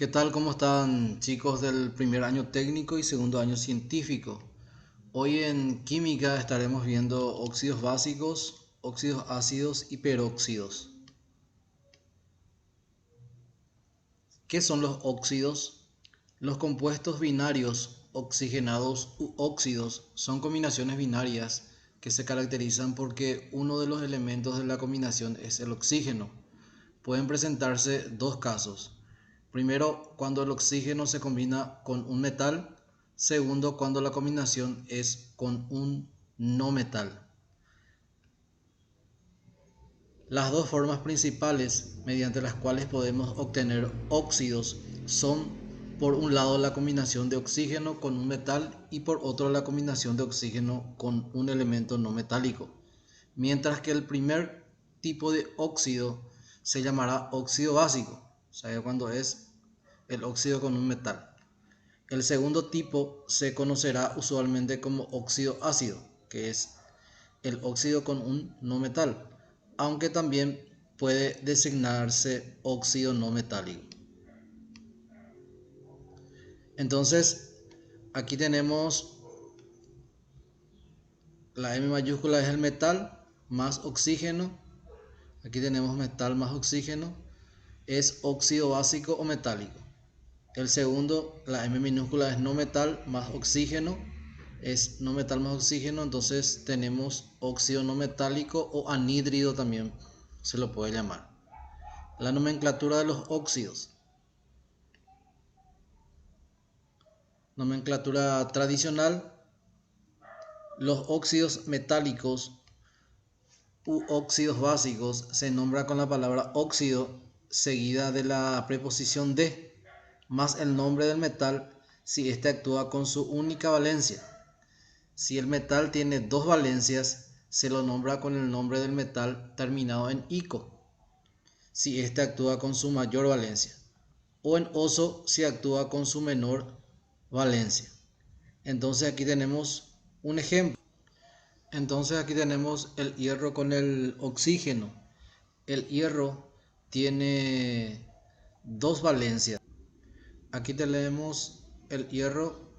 ¿Qué tal? ¿Cómo están, chicos del primer año técnico y segundo año científico? Hoy en química estaremos viendo óxidos básicos, óxidos ácidos y peróxidos. ¿Qué son los óxidos? Los compuestos binarios oxigenados u óxidos son combinaciones binarias que se caracterizan porque uno de los elementos de la combinación es el oxígeno. Pueden presentarse dos casos. Primero, cuando el oxígeno se combina con un metal. Segundo, cuando la combinación es con un no metal. Las dos formas principales mediante las cuales podemos obtener óxidos son, por un lado, la combinación de oxígeno con un metal y por otro la combinación de oxígeno con un elemento no metálico. Mientras que el primer tipo de óxido se llamará óxido básico, o sea, cuando es el óxido con un metal. El segundo tipo se conocerá usualmente como óxido ácido, que es el óxido con un no metal, aunque también puede designarse óxido no metálico. Entonces, aquí tenemos la M mayúscula es el metal más oxígeno. Aquí tenemos metal más oxígeno, es óxido básico o metálico. El segundo, la M minúscula es no metal más oxígeno, es no metal más oxígeno, entonces tenemos óxido no metálico o anhídrido también se lo puede llamar. La nomenclatura de los óxidos. Nomenclatura tradicional. Los óxidos metálicos u óxidos básicos se nombra con la palabra óxido seguida de la preposición de más el nombre del metal si éste actúa con su única valencia. Si el metal tiene dos valencias, se lo nombra con el nombre del metal terminado en ico, si éste actúa con su mayor valencia, o en oso si actúa con su menor valencia. Entonces aquí tenemos un ejemplo. Entonces aquí tenemos el hierro con el oxígeno. El hierro tiene dos valencias. Aquí tenemos el hierro,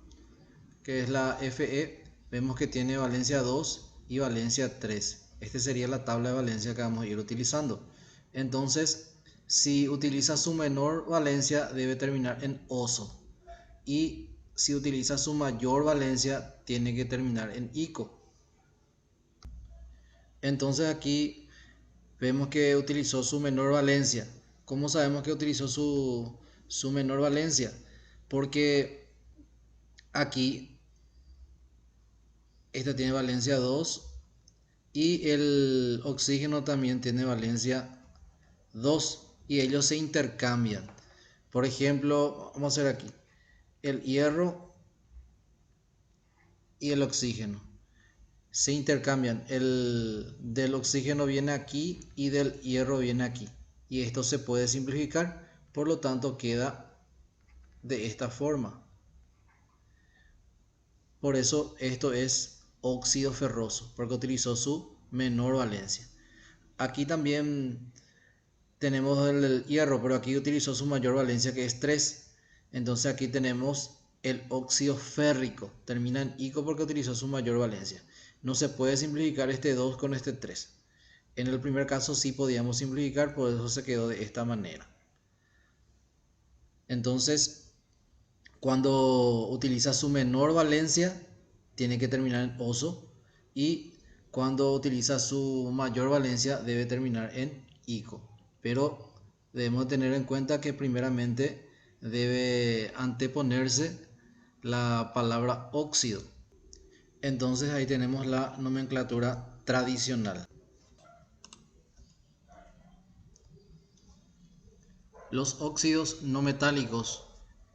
que es la Fe. Vemos que tiene valencia 2 y valencia 3. Esta sería la tabla de valencia que vamos a ir utilizando. Entonces, si utiliza su menor valencia, debe terminar en oso. Y si utiliza su mayor valencia, tiene que terminar en ico. Entonces aquí vemos que utilizó su menor valencia. ¿Cómo sabemos que utilizó su menor valencia? Porque aquí esta tiene valencia 2 y el oxígeno también tiene valencia 2 y ellos se intercambian. Por ejemplo, vamos a hacer aquí el hierro y el oxígeno. Se intercambian, el del oxígeno viene aquí y del hierro viene aquí. Y esto se puede simplificar, por lo tanto queda de esta forma. Por eso esto es óxido ferroso, porque utilizó su menor valencia. Aquí también tenemos el hierro, pero aquí utilizó su mayor valencia, que es 3. Entonces aquí tenemos el óxido férrico. Termina en ico porque utilizó su mayor valencia. No se puede simplificar este 2 con este 3. En el primer caso sí podíamos simplificar, por eso se quedó de esta manera. Entonces, cuando utiliza su menor valencia, tiene que terminar en oso. Y cuando utiliza su mayor valencia, debe terminar en ico. Pero debemos tener en cuenta que primeramente debe anteponerse la palabra óxido. Entonces ahí tenemos la nomenclatura tradicional. Los óxidos no metálicos,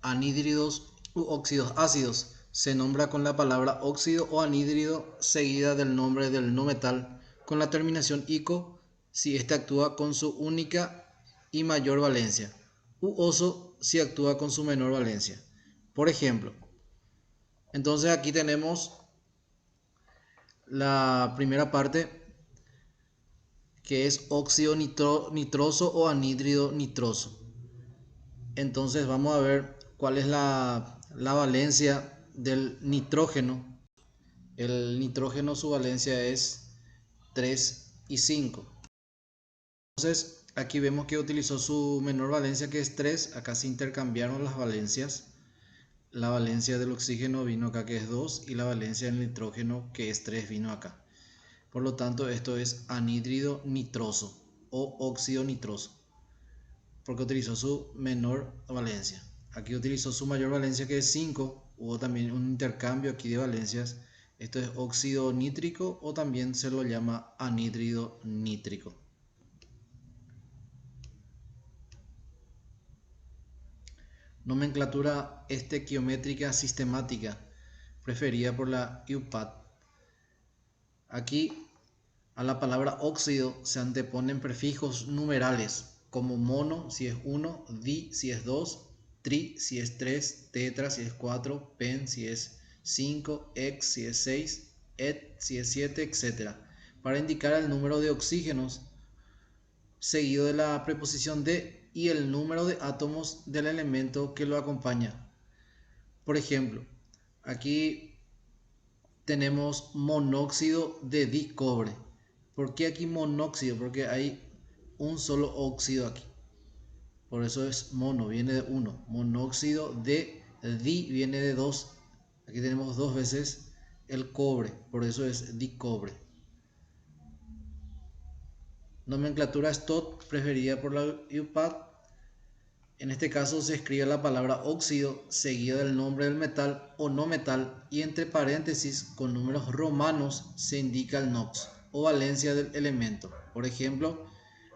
anhídridos u óxidos ácidos, se nombra con la palabra óxido o anhídrido seguida del nombre del no metal con la terminación ico si éste actúa con su única y mayor valencia, u oso si actúa con su menor valencia. Por ejemplo, entonces aquí tenemos la primera parte, que es óxido nitroso o anhídrido nitroso. Entonces vamos a ver cuál es la valencia del nitrógeno. El nitrógeno, su valencia es 3 y 5. Entonces aquí vemos que utilizó su menor valencia, que es 3. Acá se intercambiaron las valencias. La valencia del oxígeno vino acá, que es 2, y la valencia del nitrógeno, que es 3, vino acá. Por lo tanto, esto es anhídrido nitroso o óxido nitroso, porque utilizó su menor valencia. Aquí utilizó su mayor valencia, que es 5. Hubo también un intercambio aquí de valencias. Esto es óxido nítrico, o también se lo llama anhídrido nítrico. Nomenclatura estequiométrica sistemática preferida por la IUPAC. Aquí a la palabra óxido se anteponen prefijos numerales como mono si es 1, di si es 2, tri si es 3, tetra si es 4, pen si es 5, ex si es 6, et si es 7, etc. para indicar el número de oxígenos seguido de la preposición de y el número de átomos del elemento que lo acompaña. Por ejemplo, aquí tenemos monóxido de dicobre. ¿Por qué aquí monóxido? Porque hay un solo óxido aquí. Por eso es mono, viene de 1. Monóxido de di viene de 2. Aquí tenemos 2 veces el cobre, por eso es dicobre. Nomenclatura STOT preferida por la IUPAC. En este caso se escribe la palabra óxido seguida del nombre del metal o no metal, y entre paréntesis con números romanos se indica el NOx o valencia del elemento. Por ejemplo,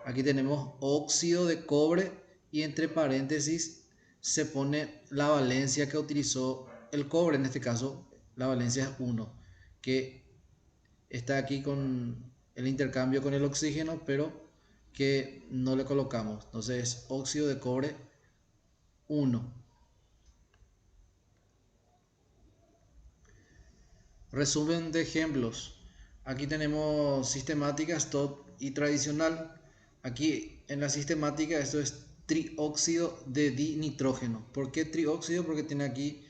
aquí tenemos óxido de cobre y entre paréntesis se pone la valencia que utilizó el cobre. En este caso la valencia es 1, que está aquí con el intercambio con el oxígeno, pero que no le colocamos. Entonces óxido de cobre 1. Resumen de ejemplos. Aquí tenemos sistemática, STOT y tradicional. Aquí en la sistemática esto es trióxido de dinitrógeno. ¿Por qué trióxido? Porque tiene aquí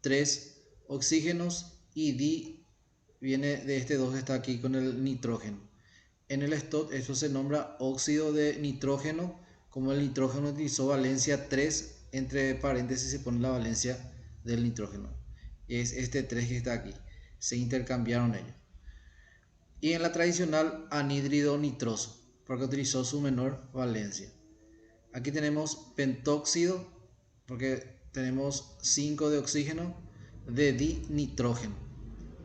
3 oxígenos y di viene de este 2 que está aquí con el nitrógeno. En el STOT esto se nombra óxido de nitrógeno. Como el nitrógeno utilizó valencia 3, entre paréntesis se pone la valencia del nitrógeno. Es este 3 que está aquí. Se intercambiaron ellos. Y en la tradicional anhídrido nitroso, porque utilizó su menor valencia. Aquí tenemos pentóxido, porque tenemos 5 de oxígeno, de dinitrógeno.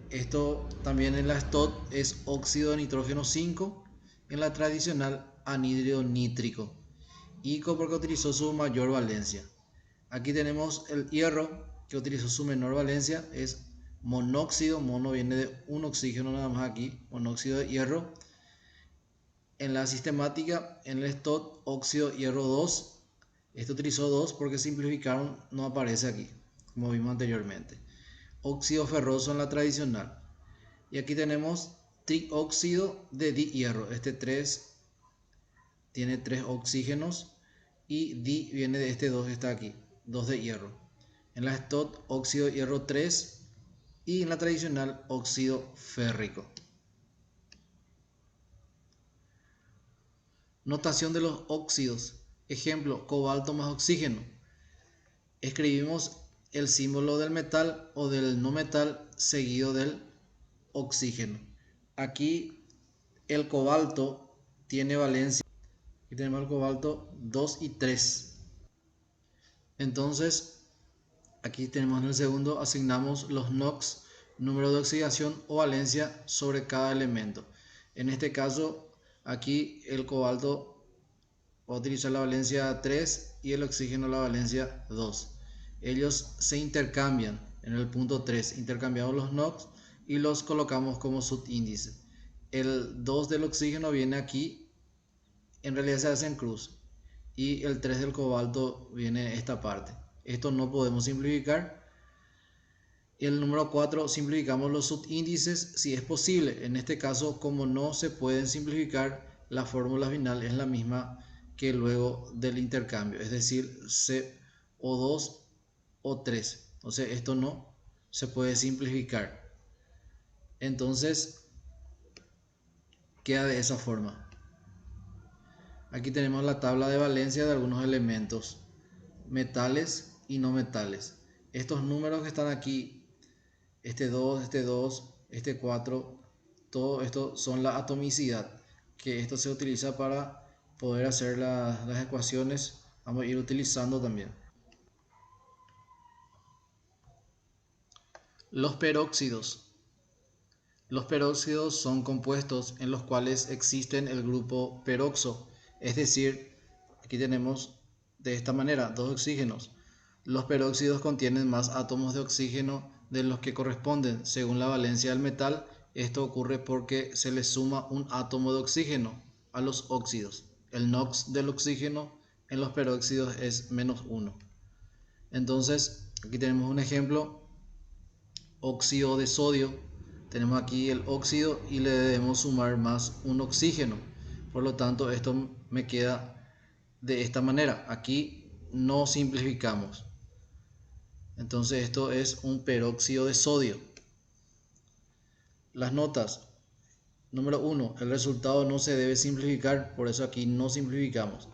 Esto también en la STOT es óxido de nitrógeno 5, en la tradicional anhídrido nítrico, y porque utilizó su mayor valencia. Aquí tenemos el hierro, que utilizó su menor valencia, es monóxido. Mono viene de un oxígeno nada más aquí, monóxido de hierro. En la sistemática, en el STOT, óxido hierro 2. Este utilizó 2 porque simplificaron, no aparece aquí, como vimos anteriormente. Óxido ferroso en la tradicional. Y aquí tenemos trióxido de dihierro. Este 3 tiene 3 oxígenos y di viene de este 2 que está aquí, 2 de hierro. En la STOT, óxido de hierro 3, y en la tradicional, óxido férrico. Notación de los óxidos. Ejemplo, cobalto más oxígeno. Escribimos el símbolo del metal o del no metal seguido del oxígeno. Aquí el cobalto tiene valencia. Aquí tenemos el cobalto 2 y 3. Entonces, aquí tenemos en el segundo, asignamos los NOx, número de oxidación o valencia sobre cada elemento. En este caso, aquí el cobalto va a utilizar la valencia 3 y el oxígeno la valencia 2. Ellos se intercambian en el punto 3. Intercambiamos los NOx y los colocamos como subíndice. El 2 del oxígeno viene aquí, en realidad se hace en cruz, y el 3 del cobalto viene esta parte. Esto no podemos simplificar. Y el número 4, simplificamos los subíndices si es posible. En este caso, como no se pueden simplificar, la fórmula final es la misma que luego del intercambio. Es decir, se o 2 o 3. Entonces esto no se puede simplificar. Entonces queda de esa forma. Aquí tenemos la tabla de valencia de algunos elementos, metales y no metales. Estos números que están aquí, este 2, este 4, todo esto son la atomicidad, que esto se utiliza para poder hacer las ecuaciones. Vamos a ir utilizando también. Los peróxidos. Los peróxidos son compuestos en los cuales existen el grupo peroxo, es decir, aquí tenemos de esta manera dos oxígenos. Los peróxidos contienen más átomos de oxígeno de los que corresponden según la valencia del metal. Esto ocurre porque se le suma un átomo de oxígeno a los óxidos. El NOx del oxígeno en los peróxidos es -1. Entonces, aquí tenemos un ejemplo: óxido de sodio. Tenemos aquí el óxido y le debemos sumar más un oxígeno. Por lo tanto, esto me queda de esta manera. Aquí no simplificamos. Entonces esto es un peróxido de sodio. Las notas. Número 1. El resultado no se debe simplificar, por eso aquí no simplificamos.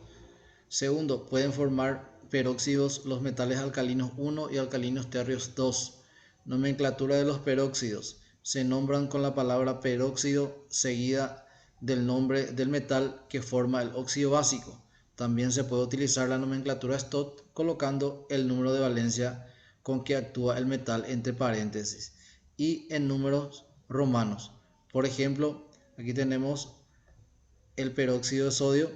Segundo, pueden formar peróxidos los metales alcalinos 1 y alcalinos térreos 2. Nomenclatura de los peróxidos. Se nombran con la palabra peróxido seguida del nombre del metal que forma el óxido básico. También se puede utilizar la nomenclatura Stott colocando el número de valencia con que actúa el metal entre paréntesis y en números romanos. Por ejemplo, aquí tenemos el peróxido de sodio.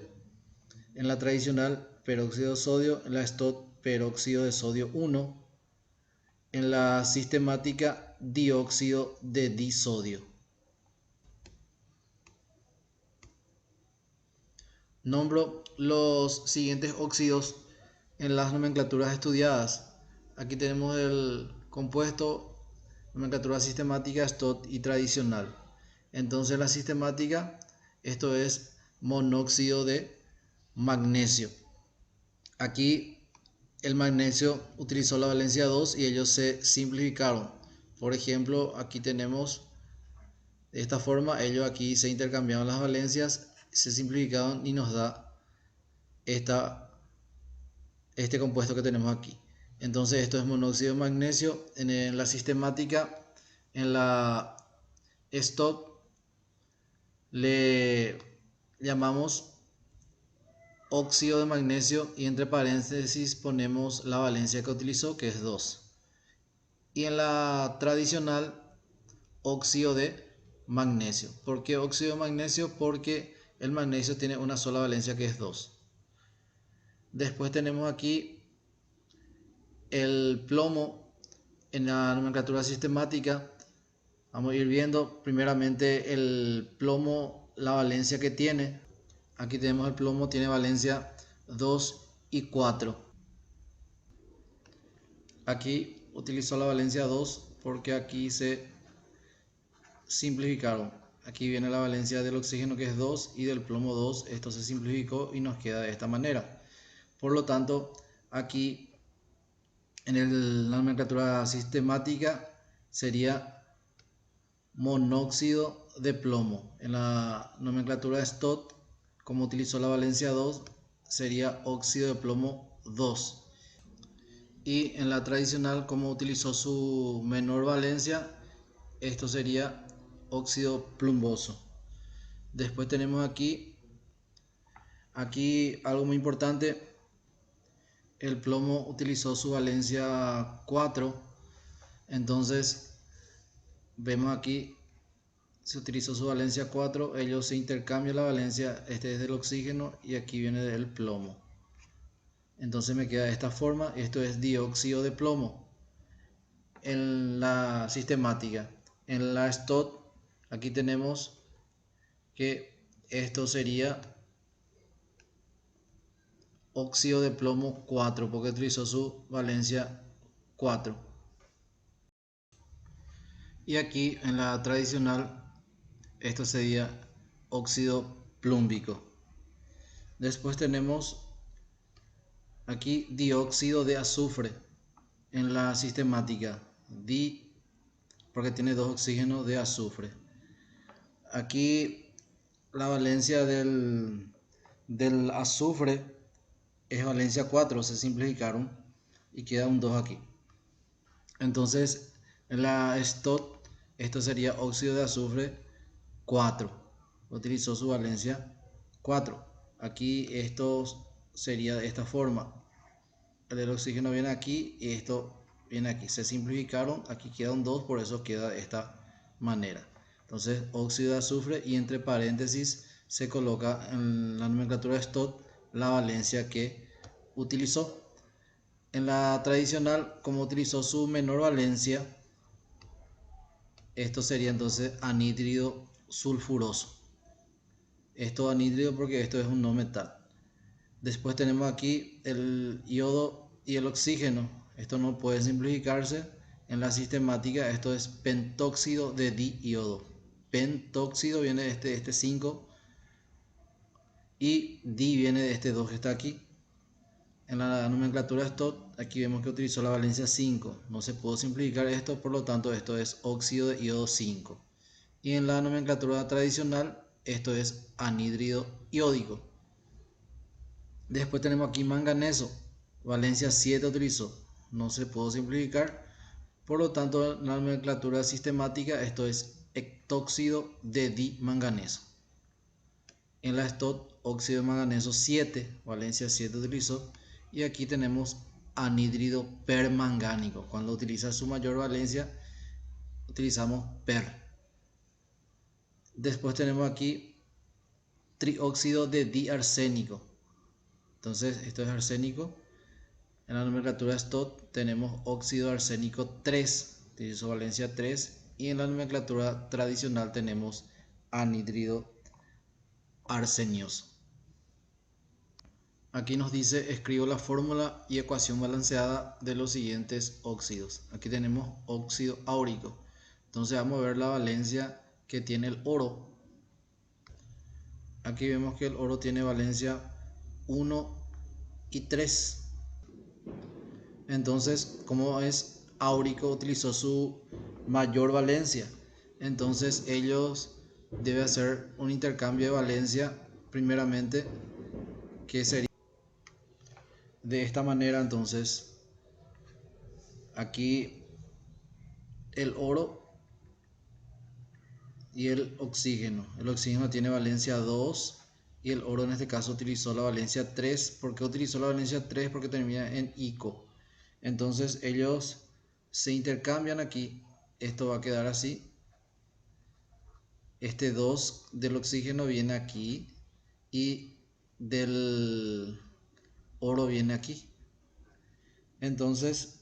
En la tradicional, peróxido de sodio; en la Stott, peróxido de sodio 1; en la sistemática, dióxido de disodio. Nombro los siguientes óxidos en las nomenclaturas estudiadas. Aquí tenemos el compuesto, nomenclatura sistemática, Stott y tradicional. Entonces la sistemática, esto es monóxido de magnesio. Aquí el magnesio utilizó la valencia 2 y ellos se simplificaron. Por ejemplo, aquí tenemos de esta forma, ellos aquí se intercambiaron las valencias, se simplificaron y nos da este compuesto que tenemos aquí. Entonces esto es monóxido de magnesio. En la sistemática, en la Stott, le llamamos óxido de magnesio y entre paréntesis ponemos la valencia que utilizó, que es 2. Y en la tradicional, óxido de magnesio. ¿Por qué óxido de magnesio? Porque el magnesio tiene una sola valencia, que es 2. Después tenemos aquí el plomo. En la nomenclatura sistemática vamos a ir viendo primeramente el plomo, la valencia que tiene. Aquí tenemos el plomo, tiene valencia 2 y 4. Aquí utilizó la valencia 2 porque aquí se simplificaron. Aquí viene la valencia del oxígeno, que es 2, y del plomo 2. Esto se simplificó y nos queda de esta manera. Por lo tanto, aquí en la nomenclatura sistemática sería monóxido de plomo. En la nomenclatura Stott, como utilizó la valencia 2, sería óxido de plomo 2. Y en la tradicional, como utilizó su menor valencia, esto sería óxido plumboso. Después tenemos aquí algo muy importante. El plomo utilizó su valencia 4. Entonces vemos aquí se utilizó su valencia 4. Ellos se intercambian la valencia. Este es del oxígeno y aquí viene del plomo. Entonces me queda de esta forma. Esto es dióxido de plomo en la sistemática. En la Stott, aquí tenemos que esto sería óxido de plomo 4 porque utilizó su valencia 4. Y aquí en la tradicional, esto sería óxido plúmbico. Después tenemos Aquí dióxido de azufre en la sistemática, porque tiene dos oxígenos de azufre. Aquí la valencia del azufre es valencia 4, se simplificaron y queda un 2 aquí. Entonces en la STOT esto sería óxido de azufre 4, utilizó su valencia 4. Aquí esto sería de esta forma, el del oxígeno viene aquí y esto viene aquí, se simplificaron, aquí queda un 2, por eso queda de esta manera. Entonces óxido de azufre y entre paréntesis se coloca en la nomenclatura de STOT la valencia que utilizó. En la tradicional, como utilizó su menor valencia, esto sería entonces anhídrido sulfuroso. Esto anhídrido porque esto es un no metal. Después tenemos aquí el yodo y el oxígeno. Esto no puede simplificarse. En la sistemática esto es pentóxido de diiodo. Pentóxido viene de este 5 y di viene de este 2 que está aquí. En la nomenclatura STOT aquí vemos que utilizó la valencia 5. No se pudo simplificar esto, por lo tanto esto es óxido de iodo 5. Y en la nomenclatura tradicional esto es anhídrido iódico. Después tenemos aquí manganeso, valencia 7 utilizó, no se pudo simplificar, por lo tanto en la nomenclatura sistemática esto es hectóxido de dimanganeso. En la STOT óxido de manganeso 7, valencia 7 utilizó, y aquí tenemos anhídrido permangánico. Cuando utiliza su mayor valencia utilizamos per. Después tenemos aquí trióxido de diarsénico. Entonces esto es arsénico. En la nomenclatura STOT tenemos óxido de arsénico 3, utilizó valencia 3, y en la nomenclatura tradicional tenemos anhídrido arsenioso. Aquí nos dice, escribo la fórmula y ecuación balanceada de los siguientes óxidos. Aquí tenemos óxido áurico. Entonces vamos a ver la valencia que tiene el oro. Aquí vemos que el oro tiene valencia 1 y 3. Entonces, como es áurico, utilizó su mayor valencia. Entonces ellos deben hacer un intercambio de valencia primeramente, que sería de esta manera. Entonces aquí el oro y el oxígeno tiene valencia 2 y el oro en este caso utilizó la valencia 3. ¿Por qué utilizó la valencia 3? Porque termina en ico. Entonces ellos se intercambian aquí, esto va a quedar así. Este 2 del oxígeno viene aquí y del oro viene aquí. Entonces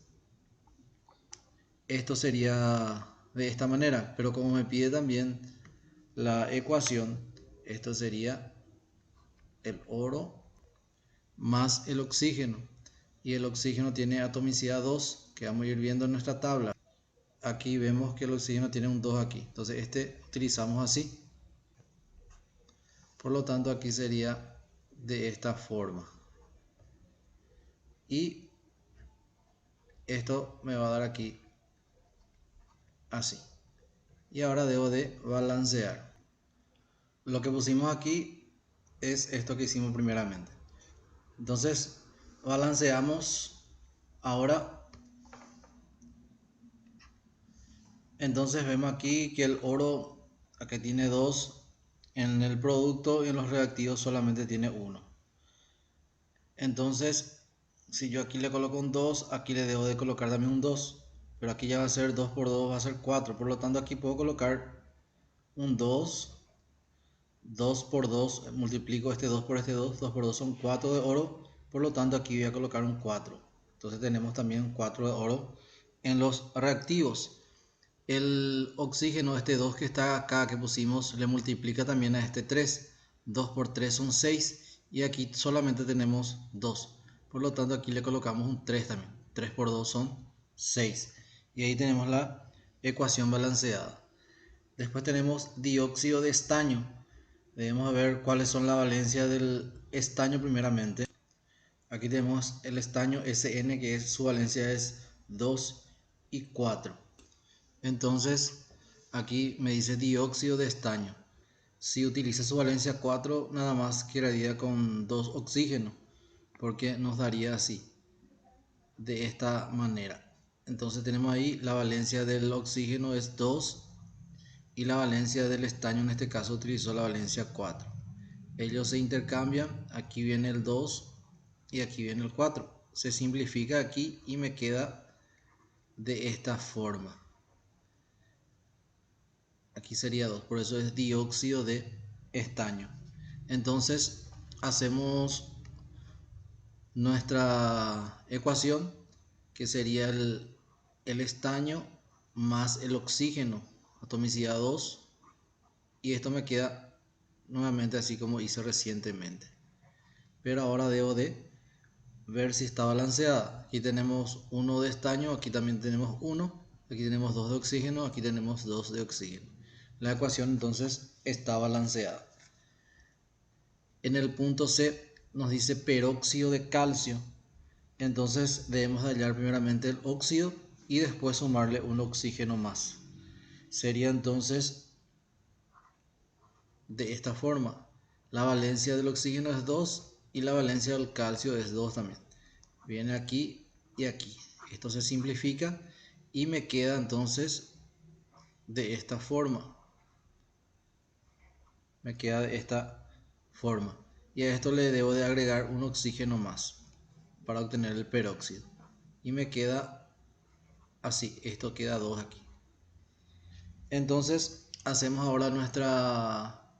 esto sería de esta manera, pero como me pide también la ecuación, esto sería el oro más el oxígeno, y el oxígeno tiene atomicidad 2, que vamos a ir viendo en nuestra tabla. Aquí vemos que el oxígeno tiene un 2 aquí, entonces este utilizamos así, por lo tanto aquí sería de esta forma, y esto me va a dar aquí así. Y ahora debo de balancear. Lo que pusimos aquí es esto que hicimos primeramente. Entonces balanceamos ahora. Entonces vemos aquí que el oro, aquí tiene 2, en el producto y en los reactivos solamente tiene 1. Entonces si yo aquí le coloco un 2, aquí le debo de colocar también un 2, pero aquí ya va a ser 2 por 2, va a ser 4, por lo tanto aquí puedo colocar un 2. 2 por 2, multiplico este 2 por este 2, 2 por 2 son 4 de oro, por lo tanto aquí voy a colocar un 4. Entonces tenemos también 4 de oro en los reactivos. El oxígeno, este 2 que está acá que pusimos, le multiplica también a este 3. 2 por 3 son 6 y aquí solamente tenemos 2. Por lo tanto aquí le colocamos un 3 también. 3 por 2 son 6. Y ahí tenemos la ecuación balanceada. Después tenemos dióxido de estaño. Debemos ver cuáles son la valencia del estaño primeramente. Aquí tenemos el estaño SN, que su valencia es 2 y 4. Entonces aquí me dice dióxido de estaño. Si utiliza su valencia 4, nada más quedaría con 2 oxígenos, porque nos daría así, de esta manera. Entonces tenemos ahí la valencia del oxígeno es 2 y la valencia del estaño en este caso utilizó la valencia 4. Ellos se intercambian, aquí viene el 2 y aquí viene el 4. Se simplifica aquí y me queda de esta forma. Aquí sería 2, por eso es dióxido de estaño. Entonces hacemos nuestra ecuación, que sería el estaño más el oxígeno, atomicidad 2, y esto me queda nuevamente así como hice recientemente. Pero ahora debo de ver si está balanceada. Aquí tenemos 1 de estaño, aquí también tenemos 1, aquí tenemos 2 de oxígeno, aquí tenemos 2 de oxígeno. La ecuación entonces está balanceada. En el punto C nos dice peróxido de calcio. Entonces debemos hallar primeramente el óxido y después sumarle un oxígeno más. Sería entonces de esta forma. La valencia del oxígeno es 2 y la valencia del calcio es 2 también. Viene aquí y aquí. Esto se simplifica y me queda entonces de esta forma. Me queda de esta forma. Y a esto le debo de agregar un oxígeno más para obtener el peróxido. Y me queda así. Esto queda 2 aquí. Entonces hacemos ahora nuestra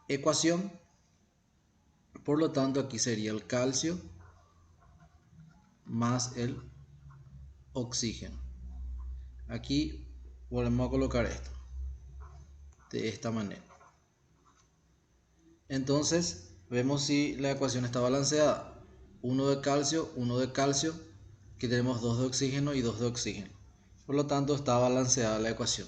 ecuación. Por lo tanto aquí sería el calcio más el oxígeno. Aquí volvemos a colocar esto de esta manera. Entonces vemos si la ecuación está balanceada. 1 de calcio, 1 de calcio. Aquí tenemos 2 de oxígeno y 2 de oxígeno. Por lo tanto está balanceada la ecuación.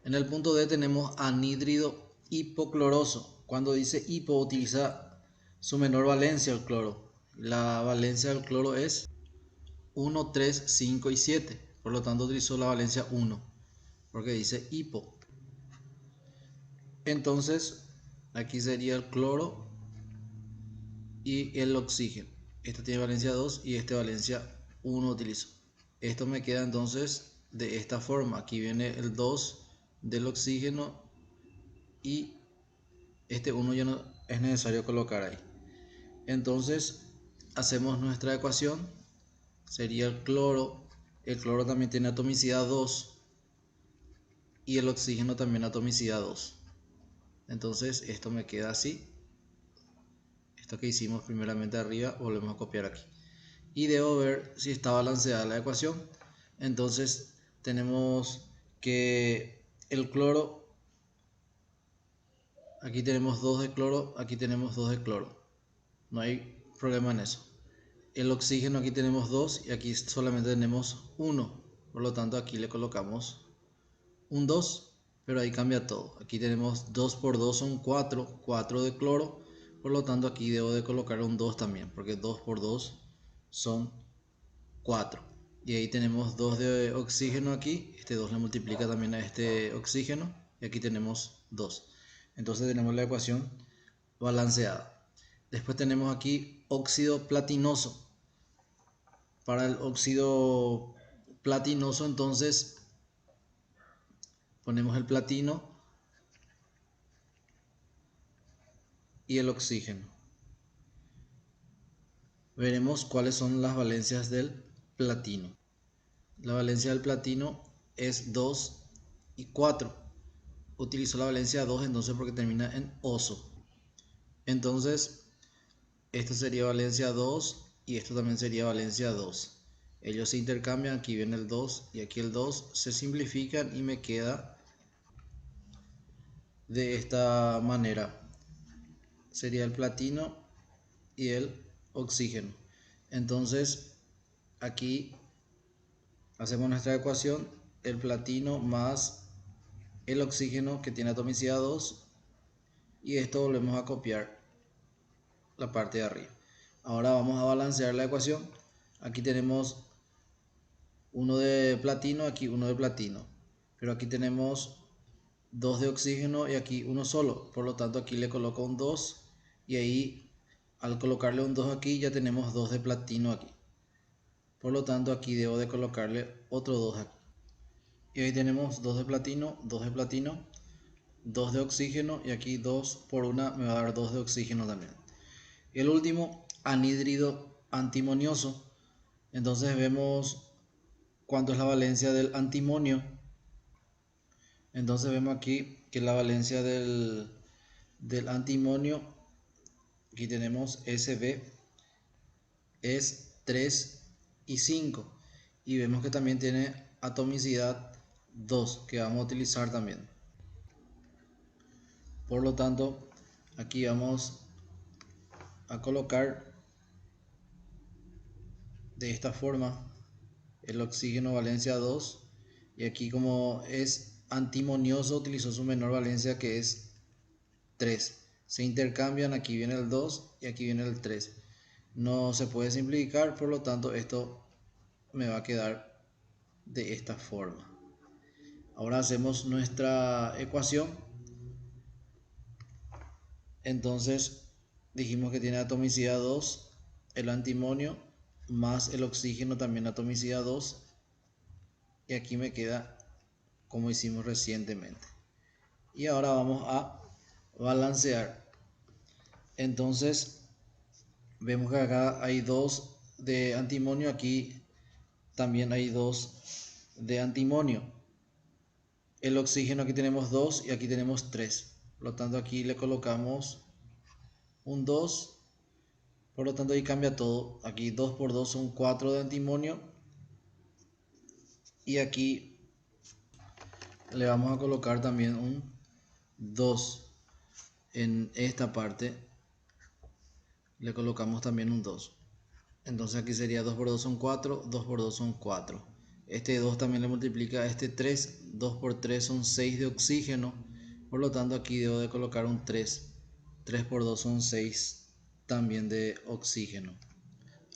En el punto D tenemos anhídrido hipocloroso. Cuando dice hipo utiliza su menor valencia el cloro. La valencia del cloro es 1, 3, 5 y 7. Por lo tanto utilizó la valencia 1 porque dice hipo. Entonces aquí sería el cloro y el oxígeno. Este tiene valencia 2 y este valencia 1 utilizo. Esto me queda entonces de esta forma. Aquí viene el 2 del oxígeno y este 1 ya no es necesario colocar ahí. Entonces hacemos nuestra ecuación. Sería el cloro. El cloro también tiene atomicidad 2 y el oxígeno también atomicidad 2. Entonces esto me queda así. Esto que hicimos primeramente arriba volvemos a copiar aquí. Y debo ver si está balanceada la ecuación. Entonces tenemos que el cloro, aquí tenemos 2 de cloro, aquí tenemos 2 de cloro. No hay problema en eso. El oxígeno aquí tenemos 2 y aquí solamente tenemos 1. Por lo tanto aquí le colocamos un 2, pero ahí cambia todo. Aquí tenemos 2 por 2 son 4, 4 de cloro. Por lo tanto aquí debo de colocar un 2 también, porque 2 por 2 son 4. Y ahí tenemos 2 de oxígeno aquí. Este 2 le multiplica también a este oxígeno. Y aquí tenemos 2. Entonces tenemos la ecuación balanceada. Después tenemos aquí óxido platinoso. Para el óxido platinoso entonces ponemos el platino y el oxígeno. Veremos cuáles son las valencias del platino. La valencia del platino es 2 y 4. Utilizo la valencia 2 entonces porque termina en oso. Entonces esto sería valencia 2 y esto también sería valencia 2. Ellos se intercambian, aquí viene el 2 y aquí el 2, se simplifican y me queda de esta manera. Sería el platino y el oxígeno. Entonces aquí hacemos nuestra ecuación, el platino más el oxígeno que tiene atomicidad 2 y esto volvemos a copiar la parte de arriba. Ahora vamos a balancear la ecuación. Aquí tenemos uno de platino, aquí uno de platino. Pero aquí tenemos 2 de oxígeno y aquí uno solo. Por lo tanto aquí le coloco un 2 y ahí al colocarle un 2 aquí ya tenemos 2 de platino aquí. Por lo tanto aquí debo de colocarle otro 2 aquí. Y ahí tenemos 2 de platino, 2 de platino, 2 de oxígeno y aquí 2 por 1 me va a dar 2 de oxígeno también. Y el último, anhídrido antimonioso. Entonces vemos cuánto es la valencia del antimonio. Entonces vemos aquí que la valencia del antimonio, aquí tenemos Sb, es 3 y 5. Y vemos que también tiene atomicidad 2, que vamos a utilizar también. Por lo tanto, aquí vamos a colocar de esta forma el oxígeno valencia 2. Y aquí, como es antimonioso, utilizó su menor valencia, que es 3. Se intercambian, aquí viene el 2 y aquí viene el 3. No se puede simplificar, por lo tanto esto me va a quedar de esta forma. Ahora hacemos nuestra ecuación. Entonces dijimos que tiene atomicidad 2 el antimonio, más el oxígeno también atomicidad 2. Y aquí me queda como hicimos recientemente. Y ahora vamos a balancear. Entonces vemos que acá hay 2 de antimonio, aquí también hay 2 de antimonio. El oxígeno aquí tenemos 2 y aquí tenemos 3. Por lo tanto aquí le colocamos un 2. Por lo tanto ahí cambia todo. Aquí 2 por 2 son 4 de antimonio. Y aquí le vamos a colocar también un 2. En esta parte le colocamos también un 2. Entonces aquí sería 2 por 2 son 4, 2 por 2 son 4. Este 2 también le multiplica a este 3, 2 por 3 son 6 de oxígeno. Por lo tanto aquí debo de colocar un 3. 3 por 2 son 6 también de oxígeno.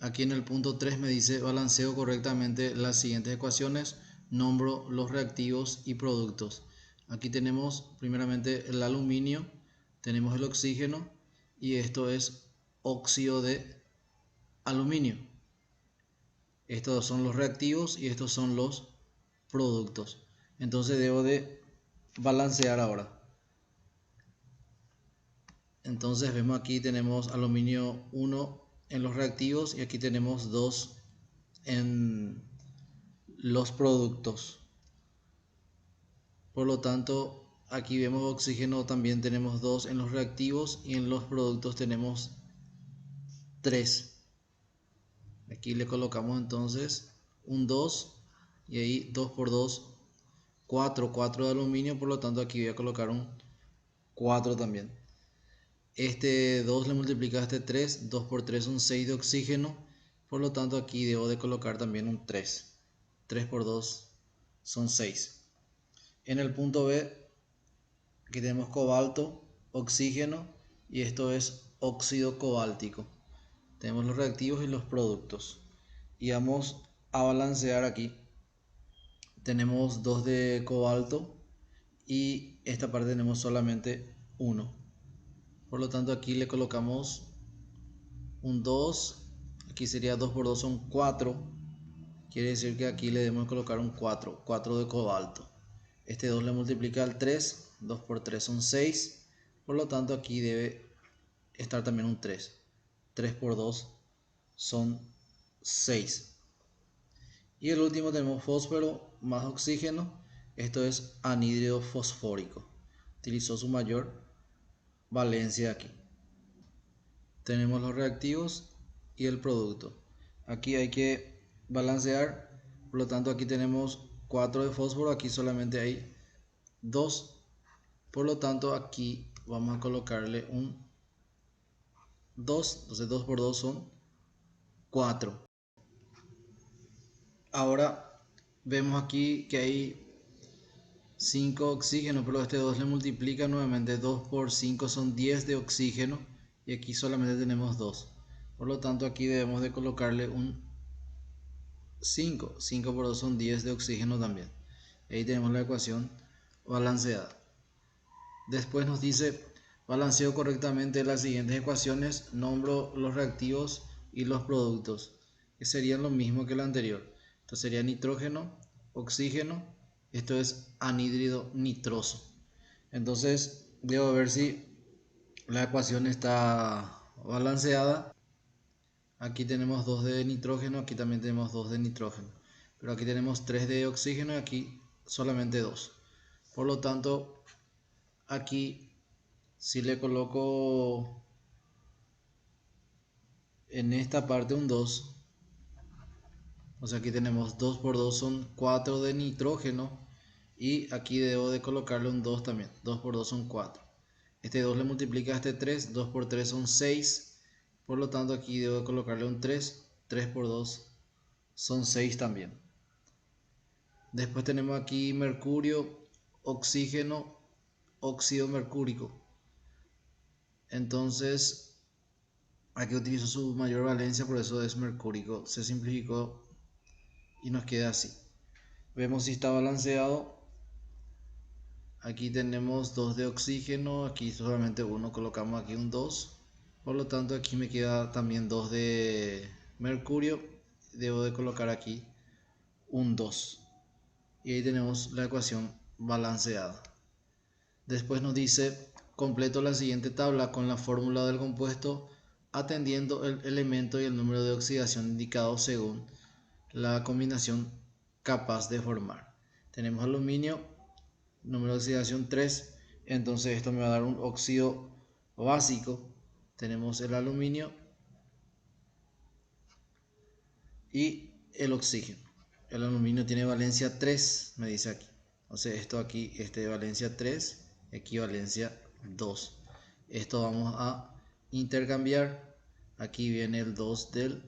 Aquí en el punto 3 me dice balanceo correctamente las siguientes ecuaciones, nombro los reactivos y productos. Aquí tenemos primeramente el aluminio, tenemos el oxígeno y esto es óxido de aluminio. Estos son los reactivos y estos son los productos. Entonces debo de balancear ahora. Entonces vemos aquí tenemos aluminio 1 en los reactivos y aquí tenemos 2 en los productos. Por lo tanto, aquí vemos oxígeno, también tenemos 2 en los reactivos y en los productos tenemos 3. Aquí le colocamos entonces un 2 y ahí 2 por 2, 4, 4 de aluminio, por lo tanto aquí voy a colocar un 4 también. Este 2 le multiplica a este 3, 2 por 3 son 6 de oxígeno, por lo tanto aquí debo de colocar también un 3. 3 por 2 son 6. En el punto B, aquí tenemos cobalto, oxígeno y esto es óxido cobáltico. Tenemos los reactivos y los productos. Y vamos a balancear aquí. Tenemos 2 de cobalto y esta parte tenemos solamente 1. Por lo tanto aquí le colocamos un 2. Aquí sería 2 por 2 son 4. Quiere decir que aquí le debemos colocar un 4. 4 de cobalto. Este 2 le multiplica al 3. 2 por 3 son 6. Por lo tanto aquí debe estar también un 3. 3 por 2 son 6. Y el último tenemos fósforo más oxígeno. Esto es anhídrido fosfórico. Utilizó su mayor valencia aquí. Tenemos los reactivos y el producto. Aquí hay que balancear. Por lo tanto aquí tenemos 4 de fósforo. Aquí solamente hay 2. Por lo tanto aquí vamos a colocarle un 2. Entonces 2 por 2 son 4. Ahora vemos aquí que hay 5 oxígeno, pero este 2 le multiplica nuevamente. 2 por 5 son 10 de oxígeno y aquí solamente tenemos 2. Por lo tanto aquí debemos de colocarle un 5. 5 por 2 son 10 de oxígeno también. Ahí tenemos la ecuación balanceada. Después nos dice, balanceo correctamente las siguientes ecuaciones, nombro los reactivos y los productos, que serían lo mismo que la anterior. Esto sería nitrógeno, oxígeno, esto es anhídrido nitroso. Entonces debo ver si la ecuación está balanceada. Aquí tenemos 2 de nitrógeno, aquí también tenemos 2 de nitrógeno, pero aquí tenemos 3 de oxígeno y aquí solamente 2. Por lo tanto, aquí si le coloco en esta parte un 2, o sea, aquí tenemos 2 por 2 son 4 de nitrógeno, y aquí debo de colocarle un 2 también. 2 por 2 son 4. Este 2 le multiplica a este 3, 2 por 3 son 6. Por lo tanto aquí debo de colocarle un 3. 3 por 2 son 6 también. Después tenemos aquí mercurio, oxígeno, óxido mercúrico. Entonces aquí utilizo su mayor valencia, por eso es mercúrico. Se simplificó y nos queda así. Vemos si está balanceado. Aquí tenemos 2 de oxígeno, aquí solamente uno, colocamos aquí un 2. Por lo tanto aquí me queda también 2 de mercurio. Debo de colocar aquí un 2. Y ahí tenemos la ecuación balanceada. Después nos dice, completo la siguiente tabla con la fórmula del compuesto atendiendo el elemento y el número de oxidación indicados según la combinación capaz de formar. Tenemos aluminio, número de oxidación 3, entonces esto me va a dar un óxido básico. Tenemos el aluminio y el oxígeno. El aluminio tiene valencia 3, me dice aquí. O sea, esto aquí, de valencia 3, equivalencia 2. Esto vamos a intercambiar. Aquí viene el 2 del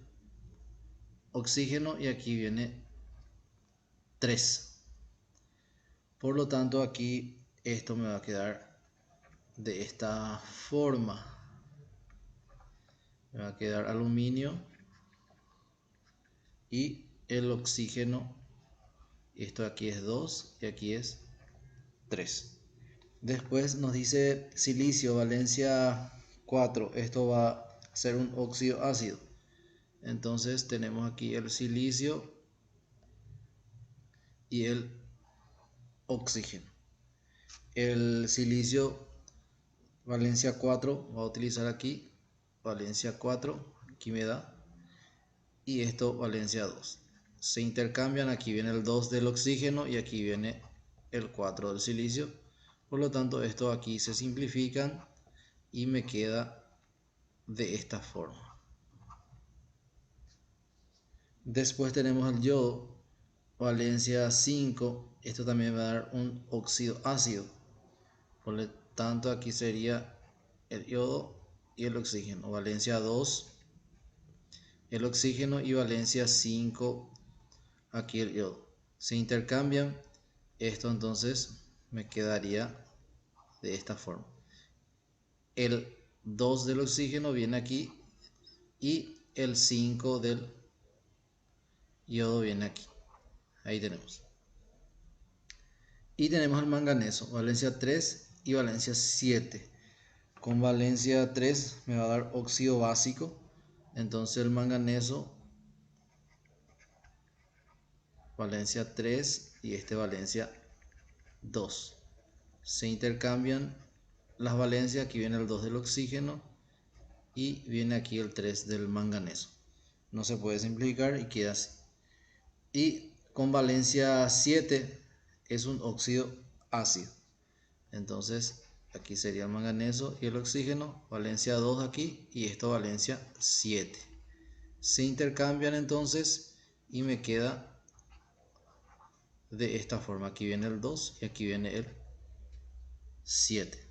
oxígeno y aquí viene 3. Por lo tanto, aquí esto me va a quedar de esta forma. Me va a quedar aluminio y el oxígeno. Esto aquí es 2 y aquí es 3. Después nos dice silicio, valencia 4. Esto va a ser un óxido ácido. Entonces tenemos aquí el silicio y el oxígeno. El silicio, valencia 4, va a utilizar aquí, valencia 4, aquí me da, y esto valencia 2. Se intercambian, aquí viene el 2 del oxígeno y aquí viene el 4 del silicio. Por lo tanto, esto aquí se simplifican y me queda de esta forma. Después tenemos el yodo, valencia 5. Esto también va a dar un óxido ácido. Por lo tanto, aquí sería el yodo y el oxígeno. Valencia 2, el oxígeno, y valencia 5, aquí el yodo. Se intercambian. Esto entonces me quedaría de esta forma. El 2 del oxígeno viene aquí y el 5 del yodo viene aquí. Ahí tenemos. Y tenemos el manganeso, valencia 3 y valencia 7. Con valencia 3 me va a dar óxido básico. Entonces el manganeso, valencia 3 y valencia 2. Se intercambian las valencias. Aquí viene el 2 del oxígeno y viene aquí el 3 del manganeso. No se puede simplificar y queda así. Y con valencia 7 es un óxido ácido. Entonces aquí sería el manganeso y el oxígeno, valencia 2 aquí y esto valencia 7. Se intercambian entonces y me queda de esta forma. Aquí viene el 2 y aquí viene el 7.